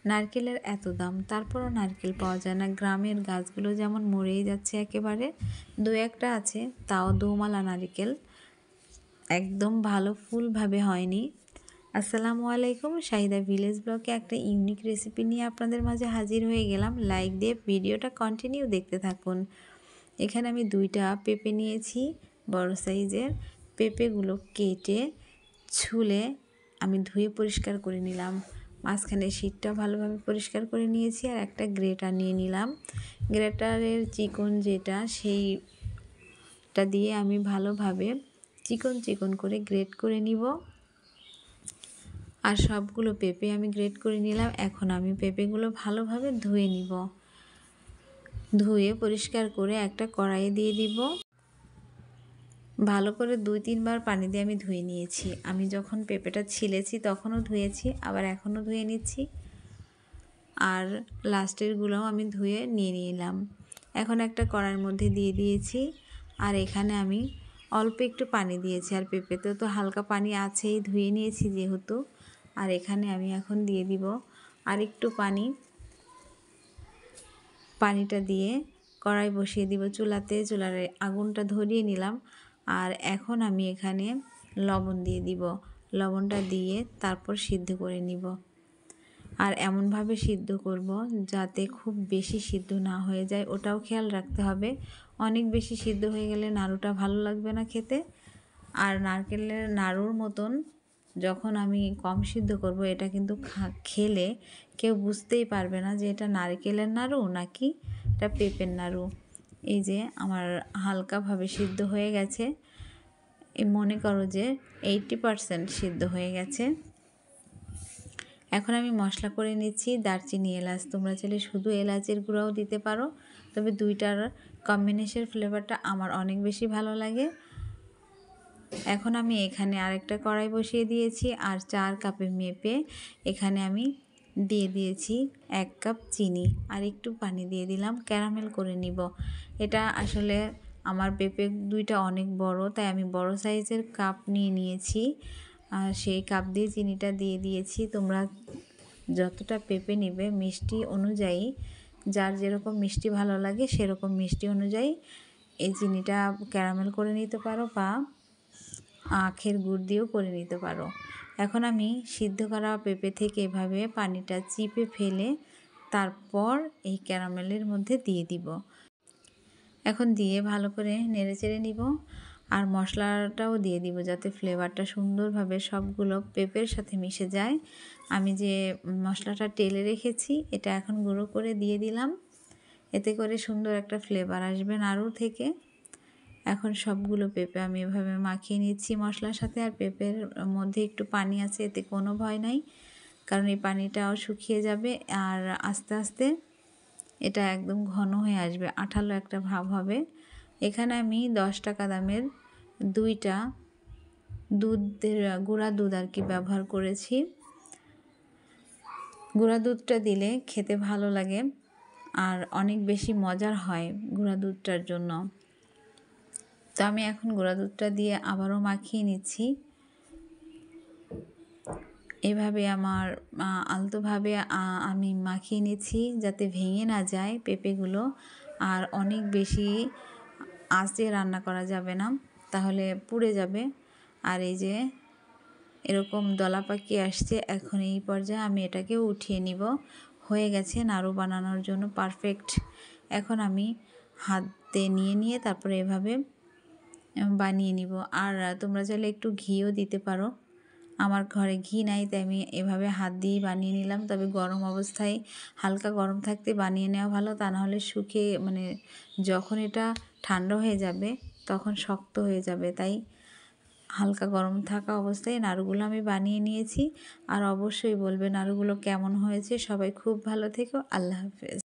নারকেলের এত দাম, তারপরও নারকেল পাওয়া যায় না। গ্রামের গাছগুলো যেমন মরেই যাচ্ছে একেবারে, দু একটা আছে তাও দোমালা নারকেল, একদম ভালো ফুলভাবে হয়নি। আসসালামু আলাইকুম, শাহিদা ভিলেজ ব্লকে একটা ইউনিক রেসিপি নিয়ে আপনাদের মাঝে হাজির হয়ে গেলাম। লাইক দিয়ে ভিডিওটা কন্টিনিউ দেখতে থাকুন। এখানে আমি 2টা পেঁপে নিয়েছি, বড় সাইজের। পেঁপেগুলো কেটে ছুলে আমি ধুয়ে পরিষ্কার করে নিলাম। মাঝখানে শীটটা ভালোভাবে পরিষ্কার করে নিয়েছি, আর একটা গ্রেটার নিয়ে নিলাম। গ্রেটারের চিকন যেটা, সেইটা দিয়ে আমি ভালোভাবে চিকন চিকন করে গ্রেট করে নিব। আর সবগুলো পেঁপে আমি গ্রেট করে নিলাম। এখন আমি পেঁপেগুলো ভালোভাবে ধুয়ে নিব। ধুয়ে পরিষ্কার করে একটা কড়াইয়ে দিয়ে দিব। ভালো করে 2-3 বার পানি দিয়ে আমি ধুয়ে নিয়েছি। আমি যখন পেঁপেটা ছিলেছি তখনও ধুয়েছি, আবার এখনও ধুয়ে নিচ্ছি, আর লাস্টেরগুলোও আমি ধুয়ে নিয়ে নিলাম। এখন একটা কড়াইয়ের মধ্যে দিয়ে দিয়েছি, আর এখানে আমি অল্প একটু পানি দিয়েছি। আর পেঁপেতেও তো হালকা পানি আছেই, ধুয়ে নিয়েছি যেহেতু। আর এখানে আমি এখন দিয়ে দিব আর একটু পানি। পানিটা দিয়ে কড়াই বসিয়ে দিব চুলাতে। চুলার আগুনটা ধরিয়ে নিলাম। আর এখন আমি এখানে লবণ দিয়ে দিব। লবণটা দিয়ে তারপর সিদ্ধ করে নিব। আর এমনভাবে সিদ্ধ করব যাতে খুব বেশি সিদ্ধ না হয়ে যায়, ওটাও খেয়াল রাখতে হবে। অনেক বেশি সিদ্ধ হয়ে গেলে নাড়ুটা ভালো লাগবে না খেতে। আর নারকেলের নাড়ুর মতন যখন আমি কম সিদ্ধ করব, এটা কিন্তু খেলে কেউ বুঝতেই পারবে না যে এটা নারকেলের নাড়ু নাকি এটা পেঁপের নাড়ু। এই যে আমার হালকাভাবে সিদ্ধ হয়ে গেছে, এই মনে করো যে 80% সিদ্ধ হয়ে গেছে। এখন আমি মশলা করে নিচ্ছি দারচিনি, এলাচ। তোমরা চাইলে শুধু এলাচের গুঁড়াও দিতে পারো, তবে 2টার কম্বিনেশন ফ্লেভারটা আমার অনেক বেশি ভালো লাগে। এখন আমি এখানে আরেকটা কড়াই বসিয়ে দিয়েছি, আর 4 কাপে মেপে এখানে আমি দিয়ে দিয়েছি 1 কাপ চিনি, আর একটু পানি দিয়ে দিলাম। ক্যারামেল করে নিব। এটা আসলে আমার পেঁপে 2টা অনেক বড়, তাই আমি বড় সাইজের কাপ নিয়ে নিয়েছি, আর সেই কাপ দিয়ে চিনিটা দিয়ে দিয়েছি। তোমরা যতটা পেঁপে নেবে মিষ্টি অনুযায়ী, যার যেরকম মিষ্টি ভালো লাগে সেরকম মিষ্টি অনুযায়ী এই চিনিটা ক্যারামেল করে নিতে পারো, বা আখের গুড় দিয়েও করে নিতে পারো। এখন আমি সিদ্ধ করা পেঁপে থেকে এভাবে পানিটা চিপে ফেলে তারপর এই ক্যারামেলের মধ্যে দিয়ে দিব। এখন দিয়ে ভালো করে নেড়েচেড়ে নিব, আর মশলাটাও দিয়ে দিব যাতে ফ্লেভারটা সুন্দরভাবে সবগুলো পেঁপের সাথে মিশে যায়। আমি যে মশলাটা টেলে রেখেছি এটা এখন গুঁড়ো করে দিয়ে দিলাম, এতে করে সুন্দর একটা ফ্লেভার আসবে নাড়ু থেকে। এখন সবগুলো পেঁপে আমি এভাবে মাখিয়ে নিচ্ছি মশলার সাথে। আর পেঁপের মধ্যে একটু পানি আছে, এতে কোনো ভয় নাই, কারণ এই পানিটাও শুকিয়ে যাবে। আর আস্তে আস্তে এটা একদম ঘন হয়ে আসবে, আঠালো একটা ভাব হবে। এখানে আমি 10 টাকা দামের 2টা দুধের গুঁড়া দুধ আর কি ব্যবহার করেছি। গুঁড়া দুধটা দিলে খেতে ভালো লাগে আর অনেক বেশি মজার হয় গুঁড়া দুধটার জন্য। তো আমি এখন গুঁড়া দুধটা দিয়ে আবারও মাখিয়ে নিচ্ছি। এভাবে আমার আলতোভাবে আমি মাখিয়ে নিচ্ছি যাতে ভেঙে না যায় পেঁপেগুলো। আর অনেক বেশি আঁচে রান্না করা যাবে না, তাহলে পুড়ে যাবে। আর এই যে এরকম দলা পাকিয়ে আসছে, এখন এই পর্যায়ে আমি এটাকে উঠিয়ে নিব। হয়ে গেছে নাড়ু বানানোর জন্য পারফেক্ট। এখন আমি হাতে নিয়ে তারপরে এভাবে বানিয়ে নিব। আর তোমরা চাইলে একটু ঘিও দিতে পারো। আমার ঘরে ঘি নাই, তাই আমি এভাবে হাত দিয়েই বানিয়ে নিলাম। তবে গরম অবস্থায় হালকা গরম থাকতে বানিয়ে নেওয়া ভালো, তা নাহলে শুকিয়ে যখন এটা ঠান্ডা হয়ে যাবে তখন শক্ত হয়ে যাবে। তাই হালকা গরম থাকা অবস্থায় নাড়ুগুলো আমি বানিয়ে নিয়েছি। আর অবশ্যই বলবে নাড়ুগুলো কেমন হয়েছে। সবাই খুব ভালো থেকো। আল্লাহ হাফেজ।